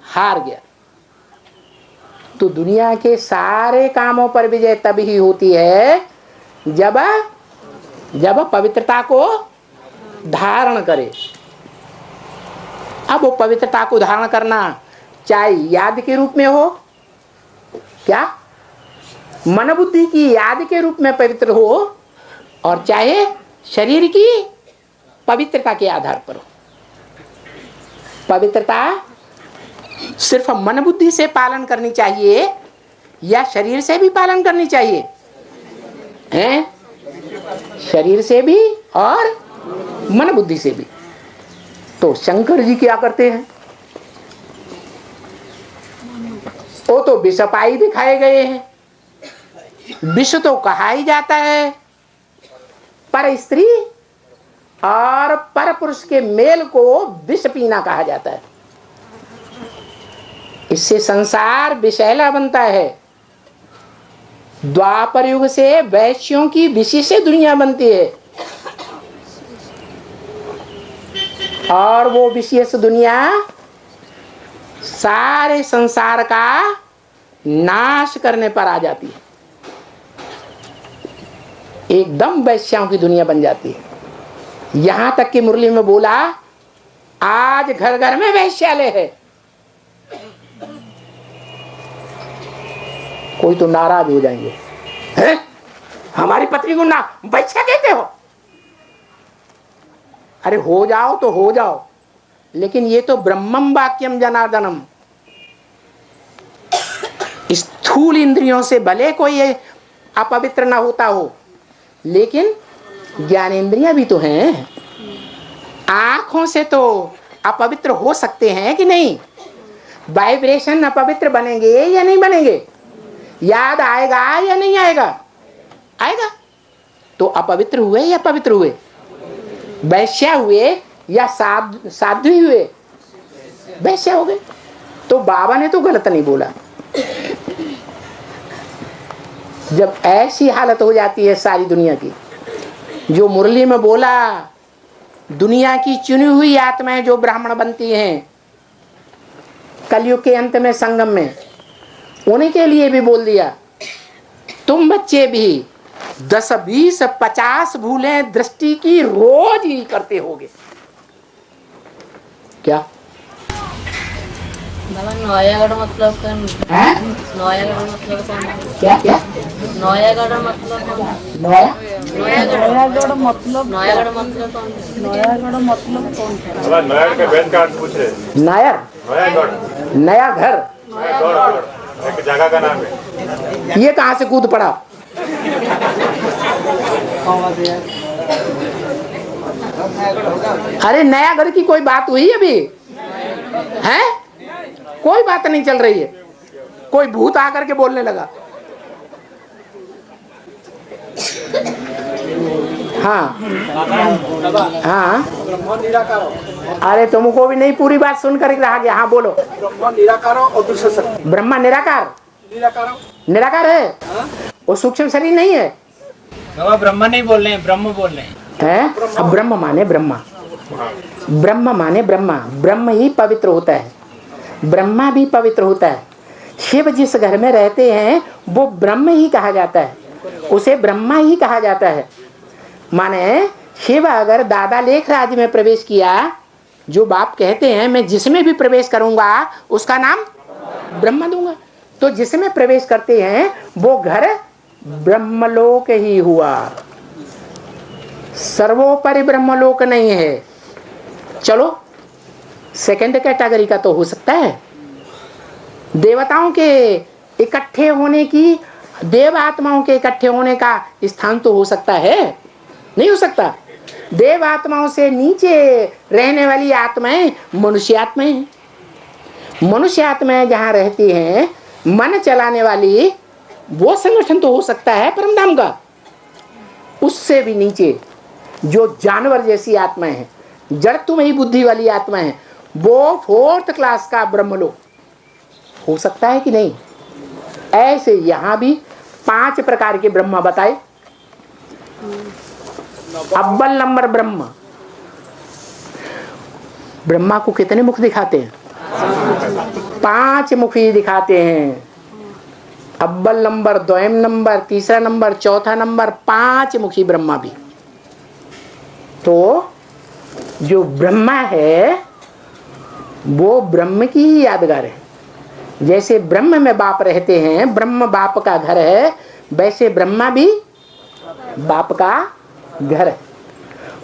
हार गया। तो दुनिया के सारे कामों पर विजय तभी होती है जब पवित्रता को धारण करे। अब वो पवित्रता को धारण करना चाहे याद के रूप में हो, क्या मन बुद्धि की याद के रूप में पवित्र हो, और चाहे शरीर की पवित्रता के आधार पर हो। पवित्रता सिर्फ मन बुद्धि से पालन करनी चाहिए या शरीर से भी पालन करनी चाहिए? हैं? शरीर से भी और मन बुद्धि से भी। तो शंकर जी क्या करते हैं? वो तो विषपाई दिखाए गए हैं। विष तो कहा ही जाता है, पर स्त्री और पर पुरुष के मेल को विष पीना कहा जाता है। इससे संसार विषैला बनता है। द्वापर युग से वैश्यों की विषि से दुनिया बनती है, और वो विशेष दुनिया सारे संसार का नाश करने पर आ जाती है। एकदम वैश्याओं की दुनिया बन जाती है। यहां तक कि मुरली में बोला, आज घर घर में वैश्यालय है। कोई तो नाराज हो जाएंगे, हैं? हमारी पत्नी को ना वैश्या कहते हो? अरे हो जाओ तो हो जाओ, लेकिन ये तो ब्रह्मम वाक्यम जनार्दनम। स्थूल इंद्रियों से भले कोई अपवित्र ना होता हो, लेकिन ज्ञानेंद्रियां भी तो हैं। आंखों से तो अपवित्र हो सकते हैं कि नहीं? वाइब्रेशन अपवित्र बनेंगे या नहीं बनेंगे? याद आएगा या नहीं आएगा? आएगा। तो अपवित्र हुए या पवित्र हुए? वैश्या हुए या साध्वी हुए? वैश्या हो गए। तो बाबा ने तो गलत नहीं बोला। जब ऐसी हालत हो जाती है सारी दुनिया की, जो मुरली में बोला, दुनिया की चुनी हुई आत्माएं जो ब्राह्मण बनती हैं कलयुग के अंत में संगम में, उन्हीं के लिए भी बोल दिया, तुम बच्चे भी 10, 20, 50 भूलें दृष्टि की रोज ही करते होगे। क्या नयागढ़ मतलब नयागढ़ मतलब क्या क्या नयागढ़ मतलब नयागढ़ मतलब नयागढ़ मतलब नयागढ़ मतलब कौन सा? नायर के बैंक का पूछ रहे। नायर? नयागढ़, नया घर? एक जगह का नाम है। ये कहां से कूद पड़ा? अरे नया घर की कोई बात हुई अभी है? कोई बात नहीं चल रही है। कोई भूत आकर के बोलने लगा। हाँ हाँ, अरे तुमको भी नहीं पूरी बात सुनकर रहा गया। हाँ बोलो। ब्रह्मा निराकार और दूसरा शक्ति। ब्रह्मा निराकार? निराकार है, वो सूक्ष्म शरीर नहीं है। बाबा ब्रह्मा नहीं बोल रहे हैं, ब्रह्म बोल रहे हैं। अब ब्रह्म माने ब्रह्मा, ब्रह्म माने ब्रह्मा, ब्रह्म ही पवित्र होता है, ब्रह्मा भी पवित्र होता है। शिव जिस घर में रहते हैं वो ब्रह्म ही कहा जाता है, उसे ब्रह्मा ही कहा जाता है। माने शिव अगर दादा लेख राज में प्रवेश किया, जो बाप कहते हैं मैं जिसमें भी प्रवेश करूंगा उसका नाम ब्रह्म दूंगा, तो जिसमें प्रवेश करते हैं वो घर ब्रह्मलोक ही हुआ, सर्वोपरि ब्रह्मलोक नहीं है। चलो सेकंड कैटेगरी का तो हो सकता है, देवताओं के इकट्ठे होने की, देव आत्माओं के इकट्ठे होने का स्थान तो हो सकता है, नहीं हो सकता। देव आत्माओं से नीचे रहने वाली आत्माएं मनुष्य आत्माएं हैं। मनुष्य आत्माएं जहां रहती हैं, मन चलाने वाली, वो संगठन तो हो सकता है परमधाम का। उससे भी नीचे जो जानवर जैसी आत्माएं हैं, जड़त्वमयी बुद्धि वाली आत्माएं हैं, वो 4th क्लास का ब्रह्मलोक हो सकता है कि नहीं। ऐसे यहां भी 5 प्रकार के ब्रह्मा बताए। अव्वल नंबर ब्रह्म, ब्रह्मा को कितने मुख दिखाते हैं? 5 मुखी दिखाते हैं। अव्वल नंबर, द्वयम नंबर, तीसरा नंबर, चौथा नंबर, 5 मुखी ब्रह्मा भी। तो जो ब्रह्मा है वो ब्रह्म की ही यादगार है। जैसे ब्रह्म में बाप रहते हैं, ब्रह्म बाप का घर है, वैसे ब्रह्मा भी बाप का घर है।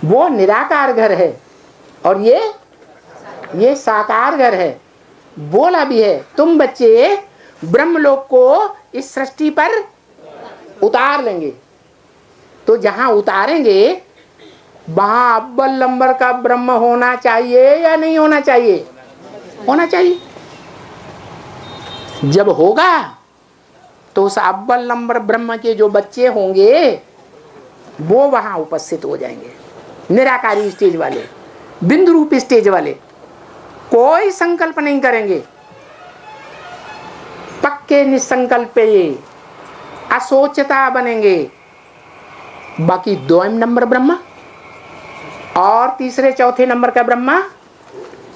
वो निराकार घर है और ये साकार घर है। बोला भी है तुम बच्चे ब्रह्मलोक को इस सृष्टि पर उतार लेंगे। तो जहां उतारेंगे वहां अव्वल नंबर का ब्रह्म होना चाहिए या नहीं होना चाहिए? होना चाहिए। जब होगा तो उस अव्वल नंबर ब्रह्म के जो बच्चे होंगे वो वहां उपस्थित हो जाएंगे। निराकारी स्टेज वाले, बिंदु रूप स्टेज वाले, कोई संकल्प नहीं करेंगे, पक्के निसंकल्प, असोचता बनेंगे। बाकी 2 नंबर ब्रह्मा और तीसरे चौथे नंबर का ब्रह्मा,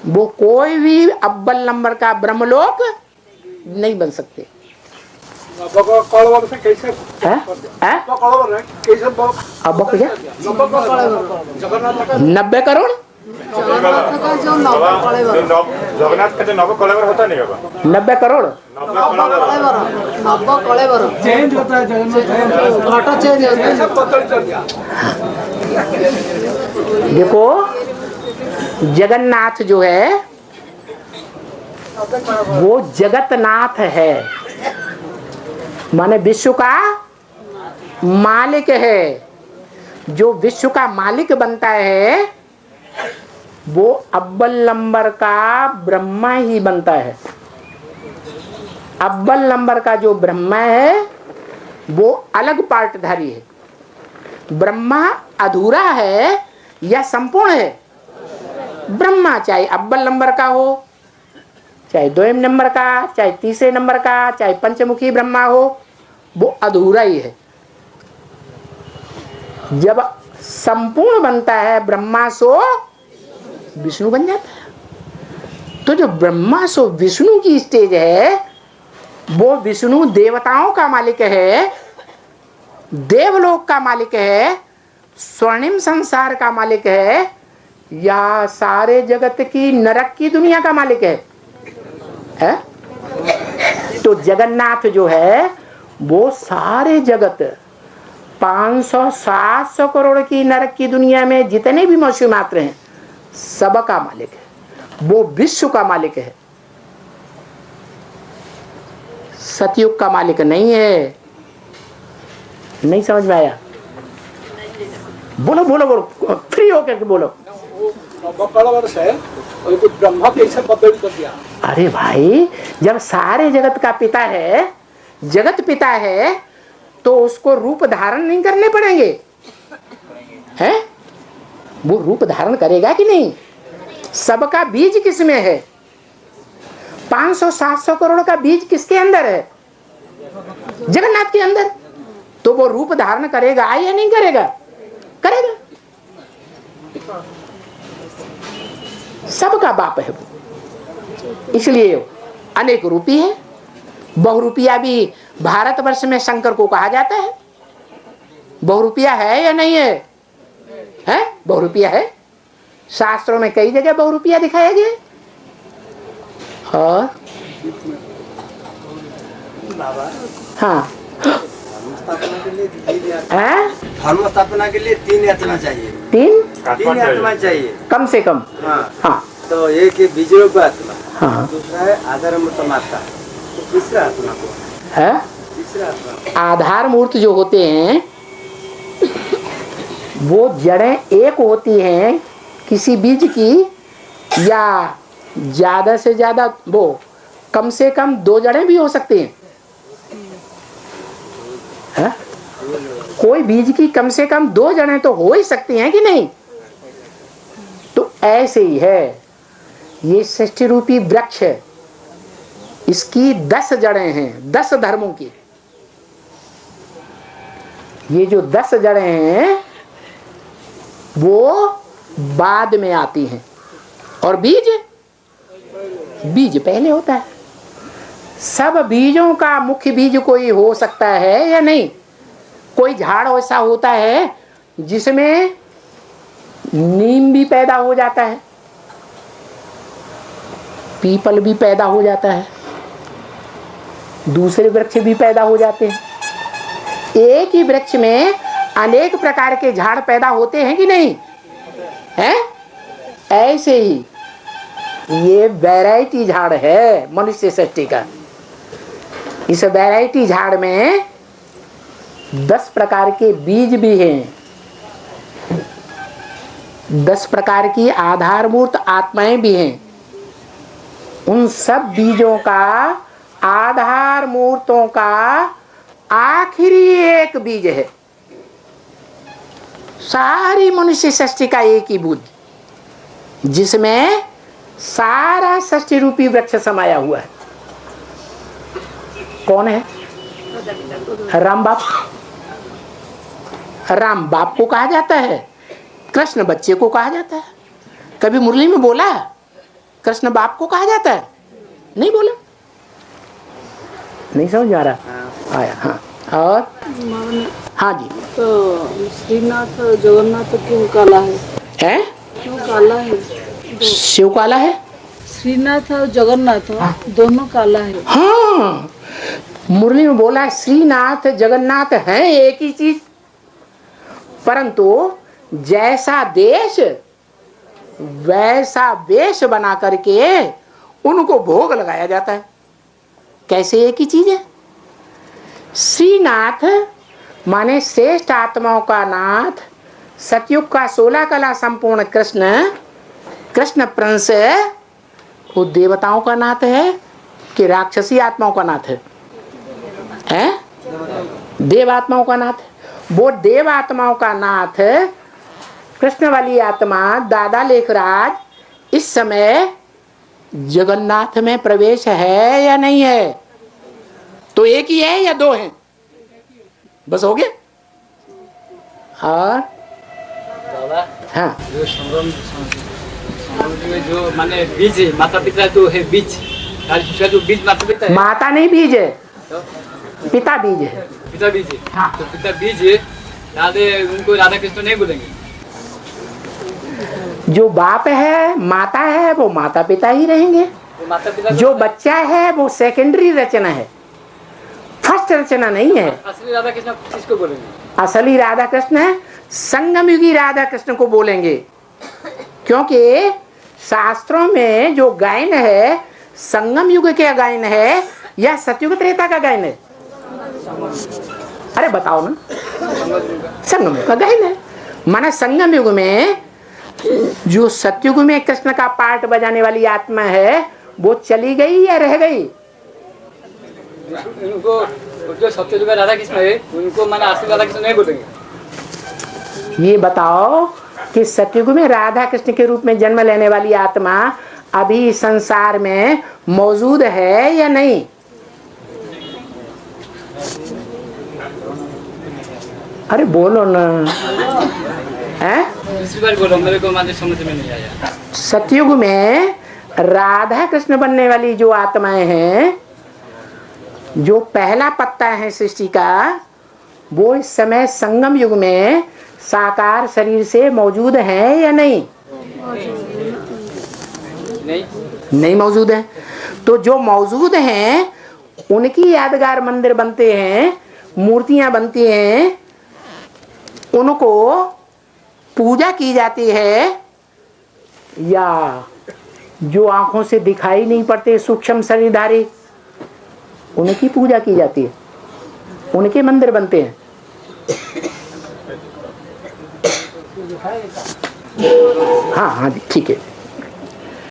वो कोई भी अव्वल नंबर का ब्रह्मलोक नहीं बन सकते। अब क्या 90 करोड़ जगन्नाथ का जो नव कलेवर होता नहीं होगा, 90 करोड़ चेंज होता है, देखो जगन्नाथ जो है वो जगतनाथ है, माने विश्व का मालिक है। जो विश्व का मालिक बनता है वो अव्वल नंबर का ब्रह्मा ही बनता है। अव्वल नंबर का जो ब्रह्मा है वो अलग पार्टधारी है। ब्रह्मा अधूरा है या संपूर्ण है? ब्रह्मा चाहे अव्वल नंबर का हो, चाहे 2 नंबर का, चाहे तीसरे नंबर का, चाहे पंचमुखी ब्रह्मा हो, वो अधूरा ही है। जब संपूर्ण बनता है ब्रह्मा सो विष्णु बन जाता है। तो जो ब्रह्मा सो विष्णु की स्टेज है, वो विष्णु देवताओं का मालिक है, देवलोक का मालिक है, स्वर्णिम संसार का मालिक है, या सारे जगत की नरक की दुनिया का मालिक है? तो जगन्नाथ जो है वो सारे जगत 500-700 करोड़ की नरक की दुनिया में जितने भी मनुष्य मात्र हैं सबका मालिक है। वो विश्व का मालिक है, सतयुग का मालिक नहीं है। नहीं समझ में आया? बोलो बोलो बोलो, फ्री होकर के बोलो। ब्रह्मा कैसे बदल कर दिया? अरे भाई, जब सारे जगत का पिता है, जगत पिता है, तो उसको रूप धारण नहीं करने पड़ेंगे हैं? वो रूप धारण करेगा कि नहीं? सबका बीज किसमें है? 500-700 करोड़ का बीज किसके अंदर है? जगन्नाथ के अंदर। तो वो रूप धारण करेगा या नहीं करेगा? करेगा। सबका बाप है वो। इसलिए अनेक रूपी है। बहुरूपिया भी भारतवर्ष में शंकर को कहा जाता है। बहुरूपिया है या नहीं है? है, बहुरूपिया है। शास्त्रों में कई जगह बहुरूपिया दिखाया गया। और हाँ, धर्म स्थापना के लिए 3 यातना चाहिए। 3 यातना चाहिए कम से कम। हाँ। हाँ, तो एक है बीजरूप आत्मा, हाँ, दूसरा है आधार मूर्त माता, तो तीसरा आत्मा को है। तीसरा आत्मा आधार मूर्त जो होते हैं वो जड़ें एक होती हैं किसी बीज की, या ज्यादा से ज्यादा वो कम से कम 2 जड़ें भी हो सकती हैं। है? कोई बीज की कम से कम 2 जड़ें तो हो ही सकती हैं कि नहीं? तो ऐसे ही है ये सृष्टि रूपी वृक्ष है। इसकी 10 जड़ें हैं, 10 धर्मों की। ये जो 10 जड़ें हैं वो बाद में आती हैं, और बीज पहले होता है। सब बीजों का मुख्य बीज कोई हो सकता है या नहीं? कोई झाड़ ऐसा होता है जिसमें नीम भी पैदा हो जाता है, पीपल भी पैदा हो जाता है, दूसरे वृक्ष भी पैदा हो जाते हैं। एक ही वृक्ष में अनेक प्रकार के झाड़ पैदा होते हैं कि नहीं? हैं? ऐसे ही ये वैरायटी झाड़ है मनुष्य सृष्टि का। इस वैरायटी झाड़ में 10 प्रकार के बीज भी हैं, 10 प्रकार की आधारभूत आत्माएं भी हैं। उन सब बीजों का, आधार मूर्तों का आखिरी एक बीज है। सारी मनुष्य सृष्टि का एक ही बीज, जिसमें सारा सृष्टि रूपी वृक्ष समाया हुआ है। कौन है? राम बाप। राम बाप को कहा जाता है, कृष्ण बच्चे को कहा जाता है। कभी मुरली में बोला कृष्ण बाप को कहा जाता है? नहीं बोला, नहीं समझ आ रहा आया। हाँ, और हाँ जी। तो श्रीनाथ जगन्नाथ क्यों काला है? हैं? क्यों काला है? शिव काला है? श्रीनाथ और जगन्नाथ दोनों काला है। हाँ, मुरली में बोला श्रीनाथ जगन्नाथ हैं एक ही चीज, परंतु जैसा देश वैसा वेश बना करके उनको भोग लगाया जाता है। कैसे एक ही चीज है? श्रीनाथ माने श्रेष्ठ आत्माओं का नाथ, सतयुग का 16 कला संपूर्ण कृष्ण, कृष्ण प्रिंस, वो देवताओं का नाथ है कि राक्षसी आत्माओं का नाथ है? देव आत्माओं का नाथ है। वो देव आत्माओं का नाथ कृष्ण वाली आत्मा दादा लेखराज इस समय जगन्नाथ में प्रवेश है या नहीं है? तो एक ही है या 2 हैं? बस हो गया। और हाँ, जो संगम में जो माने बीज है, माता पिता तो है बीज, जो बीज माता पिता है। माता नहीं बीज है, पिता बीज है। पिता बीज है। हाँ। तो पिता बीज है, राधे उनको राधा कृष्ण नहीं बोलेंगे। जो बाप है, माता है, वो माता पिता ही रहेंगे। तो माता पिता जो बच्चा है वो सेकेंडरी रचना है, फर्स्ट रचना नहीं है। असली राधा कृष्ण किसको बोलेंगे? असली राधा कृष्ण है संगम युगी राधा कृष्ण को बोलेंगे, क्योंकि शास्त्रों में जो गायन है संगम युग के गायन है या सतयुग त्रेता का गायन है? अरे बताओ ना। संगम युग का गायन है। माना संगम युग में जो सतयुग में कृष्ण का पार्ट बजाने वाली आत्मा है वो चली गई या रह गई? उनको जो सत्ययुग में राधा कृष्ण है उनको माना असली राधा कृष्ण नहीं बोलेंगे। ये बताओ कि सतयुग में राधा कृष्ण के रूप में जन्म लेने वाली आत्मा अभी संसार में मौजूद है या नहीं? अरे बोलो ना। हैं? दूसरी बार बोलो, मेरे को माने समझ में नहीं आया। सतयुग में राधा कृष्ण बनने वाली जो आत्माएं हैं, जो पहला पत्ता है सृष्टि का, वो इस समय संगम युग में साकार शरीर से मौजूद है या नहीं? नहीं मौजूद है। तो जो मौजूद हैं उनकी यादगार मंदिर बनते हैं, मूर्तियां बनती हैं, उनको पूजा की जाती है, या जो आंखों से दिखाई नहीं पड़ते सूक्ष्म शरीरधारी उनकी पूजा की जाती है, उनके मंदिर बनते हैं। हाँ हाँ ठीक है।